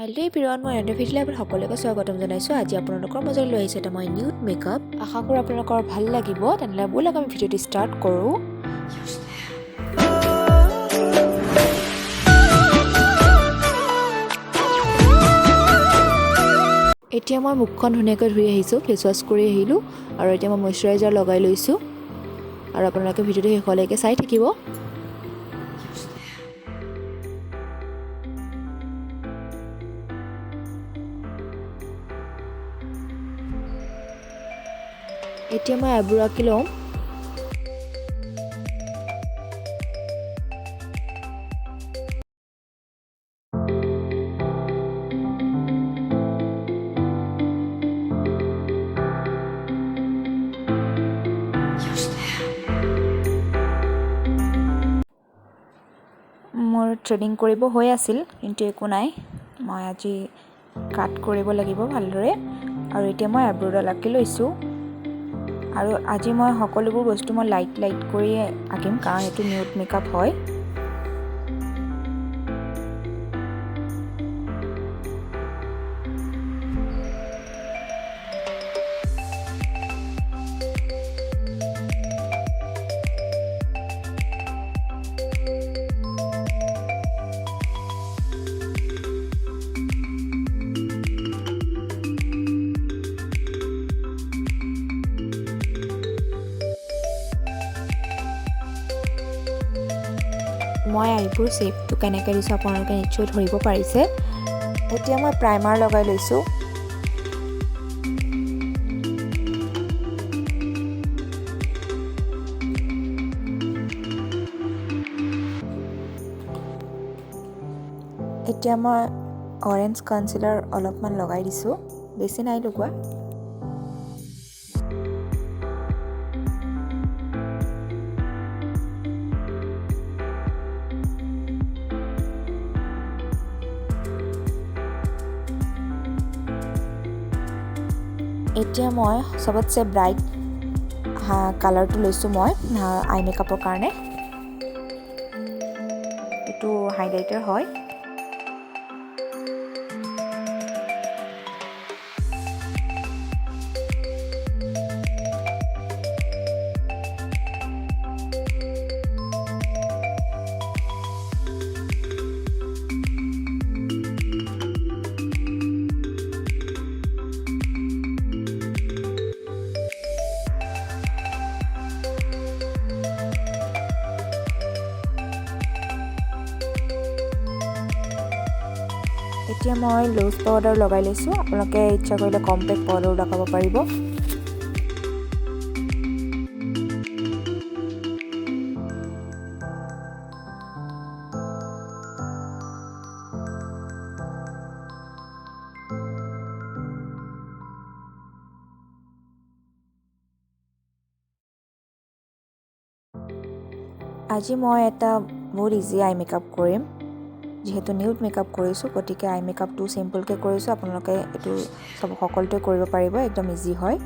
Hello' everyone, মই ভিডিঅ'লৈ আপোনালোক সকলোকে স্বাগতম জনাইছোঁ। আজি আপোনালোকৰ মাজলৈ লৈ আহিছোঁ এটা মই নিউড মেকআপ। আশা কৰোঁ আপোনালোকৰ ভাল লাগিব। তেনেহ'লে ব'লক আমি ভিডিঅ'টো ষ্টাৰ্ট কৰোঁ। এতিয়া মই মুখখন ধুনীয়াকৈ ধুই আহিছোঁ, ফেচ ৱাছ কৰি আহিলোঁ আৰু এতিয়া মই মইশ্চাৰাইজাৰ লগাই লৈছোঁ আৰু আপোনালোকে ভিডিঅ'টো শেষলৈকে চাই থাকিব। এতিয়া মই আইব্ৰ' আঁকি লওঁ। মোৰ থ্ৰেডিং কৰিব হৈ আছিল, কিন্তু একো নাই, মই আজি কাট কৰিব লাগিব ভালদৰে। আৰু এতিয়া মই আইব্ৰ'ডাল আঁকি লৈছোঁ আৰু আজি মই সকলোবোৰ বস্তু মই লাইট কৰিয়ে আঁকিম, কাৰণ এইটো নিউড মেকআপ হয়। মই আইব্ৰ' শ্বেপটো কেনেকৈ দিছোঁ আপোনালোকে নিশ্চয় ধৰিব পাৰিছে। এতিয়া মই প্ৰাইমাৰ লগাই লৈছোঁ। এতিয়া মই অৰেঞ্জ কনচিলাৰ অলপমান লগাই দিছোঁ, বেছি নাই লগোৱা। এতিয়া মই চবতছে ব্ৰাইট কালাৰটো লৈছোঁ মই আই মেকআপৰ কাৰণে। এইটো হাইলাইটাৰ হয়। এতিয়া মই লুজ পাউডাৰ লগাই লৈছোঁ। আপোনালোকে ইচ্ছা কৰিলে কম্পেক্ট পাউডাৰো লগাব পাৰিব। আজি মই এটা বহুত ইজি আই মেকআপ কৰিম। যিহেতু নিউড মেকআপ কৰিছোঁ, গতিকে আই মেকআপটো চিম্পলকৈ কৰিছোঁ। আপোনালোকে এইটো সকলোতে কৰিব পাৰিব, একদম ইজি হয়।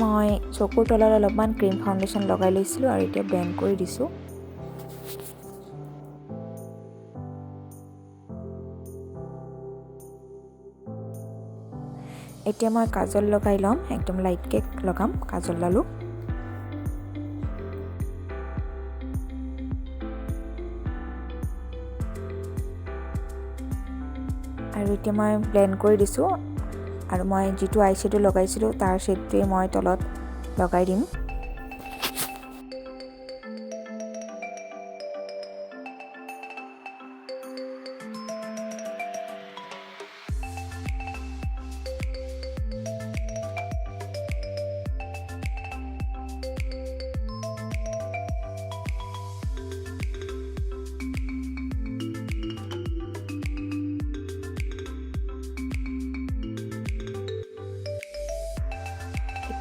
মই চকুৰ তলত অলপমান ক্ৰীম ফাউণ্ডেশ্যন লগাই লৈছিলোঁ আৰু এতিয়া ব্লেণ্ড কৰি দিছোঁ। এতিয়া মই কাজল লগাই ল'ম, একদম লাইটকৈ লগাম কাজলডালো। আৰু এতিয়া মই ব্লেণ্ড কৰি দিছোঁ আৰু মই যিটো আই শ্বেডো লগাইছিলোঁ তাৰ শ্বেডটোৱে মই তলত লগাই দিম।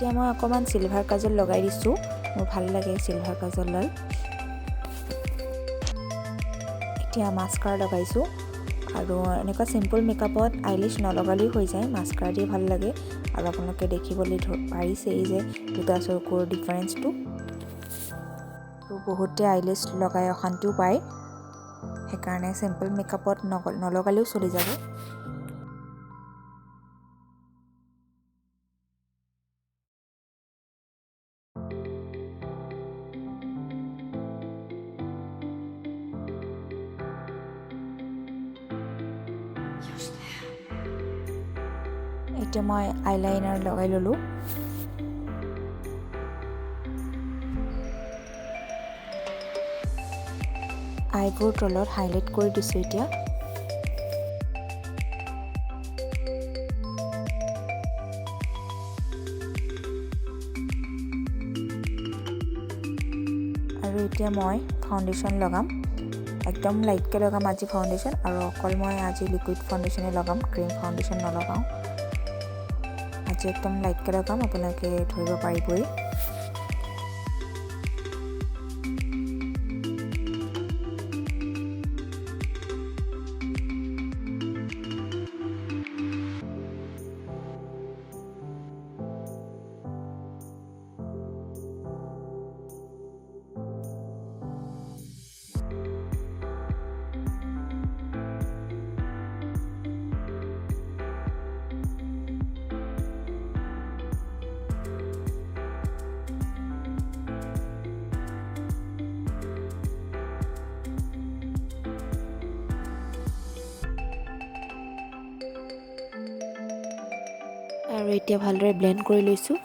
এতিয়া মই অকণমান চিলভাৰ কাজল লগাই দিছোঁ, মোৰ ভাল লাগে চিলভাৰ কাজলডাল। এতিয়া মাস্কাৰা লগাইছোঁ আৰু এনেকুৱা চিম্পল মেকআপত আইলিছ নলগালেও হৈ যায়, মাস্কাৰা দি ভাল লাগে। আৰু আপোনালোকে দেখিবলৈ পাৰিছেই যে দুটা চকুৰ ডিফাৰেঞ্চটো। তো বহুতে আইলিছ লগাই অশান্তিও পায়, সেইকাৰণে চিম্পল মেকআপত নলগালেও চলি যাব। এতিয়া মই আইলাইনাৰ লগাই ল'লোঁ। আইব্ৰৰ তলত হাইলাইট কৰি দিছোঁ এতিয়া। আৰু এতিয়া মই ফাউণ্ডেশ্যন লগাম, একদম লাইটকৈ লগাম আজি ফাউণ্ডেশ্যন, আৰু অকল মই আজি লিকুইড ফাউণ্ডেশ্যনে লগাম, ক্ৰীম ফাউণ্ডেশ্যন নলগাওঁ। আজি একদম লাইটকৈ লগাম, আপোনালোকে ধৰিব পাৰিবই। আৰু এতিয়া ভালদৰে ব্লেণ্ড কৰি লৈছোঁ।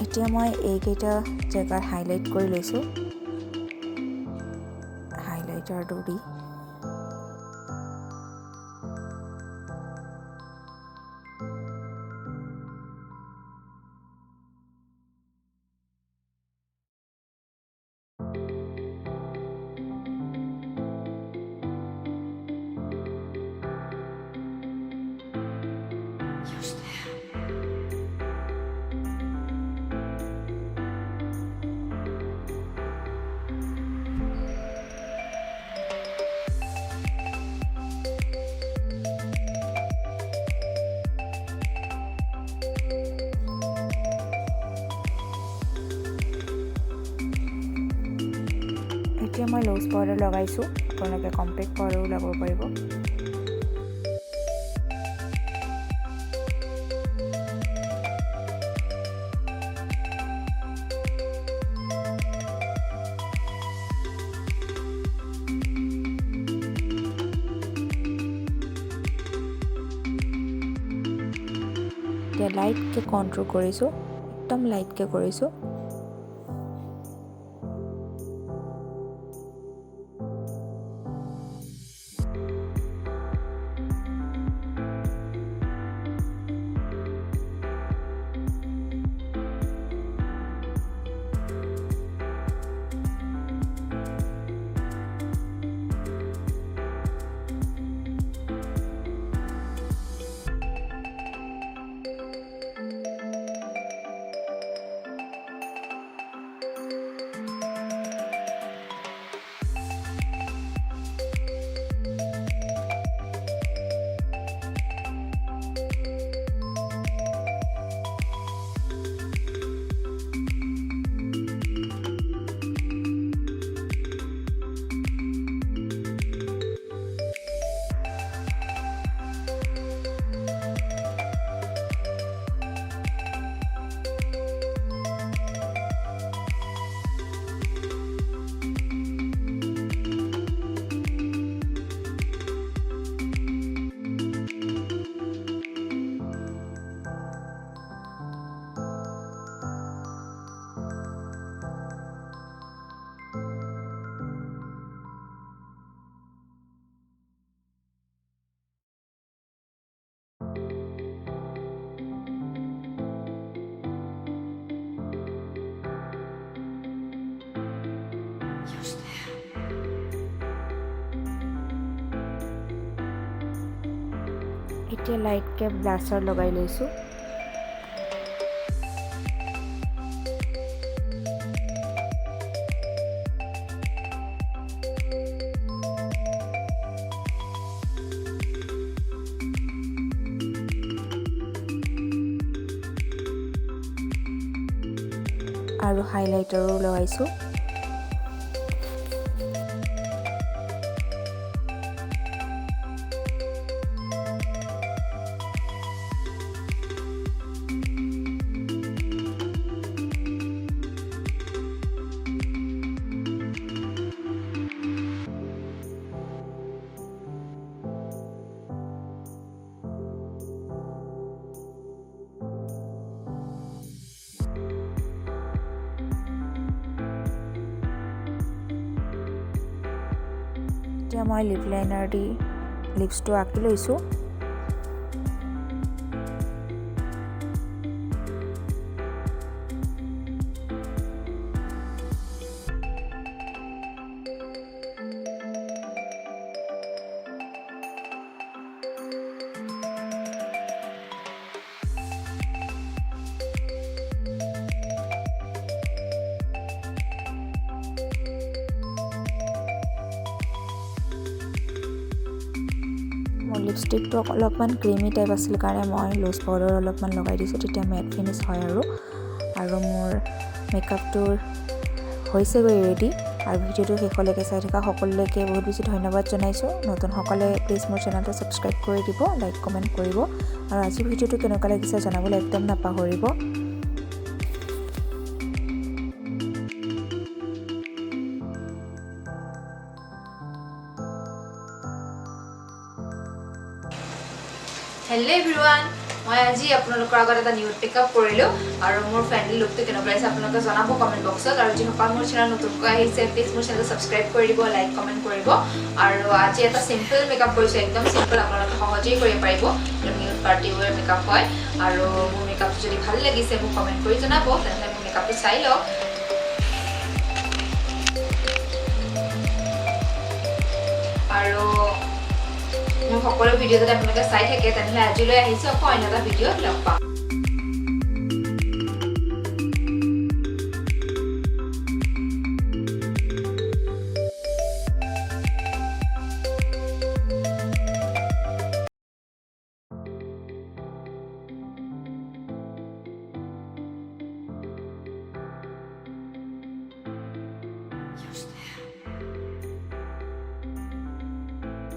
এতিয়া মই এইকেইটা জেগাত হাইলাইট কৰি লৈছোঁ হাইলাইটাৰটো দি। এতিয়া মই লুজ পাউডাৰ লগাইছোঁ, আপোনালোকে কম্পেক্ট পাউডাৰো লগাব পাৰিব। এতিয়া লাইটকৈ কণ্ট্ৰল কৰিছোঁ, একদম লাইটকৈ কৰিছোঁ। এতিয়া লাইটকৈ ব্লাছাৰ লগাই লৈছোঁ। আৰু হাইলাইটাৰো লগাইছোঁ। এতিয়া মই লিপ লাইনাৰ দি লিপছটো আঁকি লৈছোঁ। মোৰ লিপষ্টিকটো অলপমান ক্ৰীমি টাইপ আছিল কাৰণে মই লুজ পাউডাৰ অলপমান লগাই দিছোঁ, তেতিয়া মেট ফিনিছ হয় আৰু মোৰ মেকআপটোৰ হৈছেগৈ ৰেডি। আৰু ভিডিঅ'টো শেষলৈকে চাই থকা সকলোলৈকে বহুত বেছি ধন্যবাদ জনাইছোঁ। নতুনসকলে প্লিজ মোৰ চেনেলটো ছাবস্ক্ৰাইব কৰি দিব, লাইক কমেণ্ট কৰিব, আৰু আজি ভিডিঅ'টো কেনেকুৱা লাগিছে জনাবলৈ একদম নাপাহৰিব। হেল্ল' এভৰিৱান, মই আজি আপোনালোকৰ আগত এটা নিউড পিকআপ কৰিলোঁ আৰু মোৰ ফ্ৰেণ্ডলি লুকটো কেনেকুৱা লাগিছে আপোনালোকে জনাব কমেণ্ট বক্সত। আৰু যিসকল মোৰ চেনেল নতুনকৈ আহিছে প্লিজ মোৰ চেনেলটো ছাবস্ক্ৰাইব কৰি দিব, লাইক কমেণ্ট কৰিব। আৰু আজি এটা চিম্পল মেকআপ কৰিছোঁ, একদম চিম্পল, আপোনালোকে সহজেই কৰিব পাৰিব। নিউড পাৰ্টি ৱেৰ মেকআপ হয়। আৰু মোৰ মেকআপটো যদি ভাল লাগিছে মোক কমেণ্ট কৰি জনাব, তেনেহ'লে মোৰ মেকআপটো চাই লওক। আৰু মোৰ সকলো ভিডিঅ' যদি আপোনালোকে চাই থাকে তেনেহ'লে আজিলৈ আহিছোঁ আকৌ অন্য এটা ভিডিঅ'ত লগ পাম।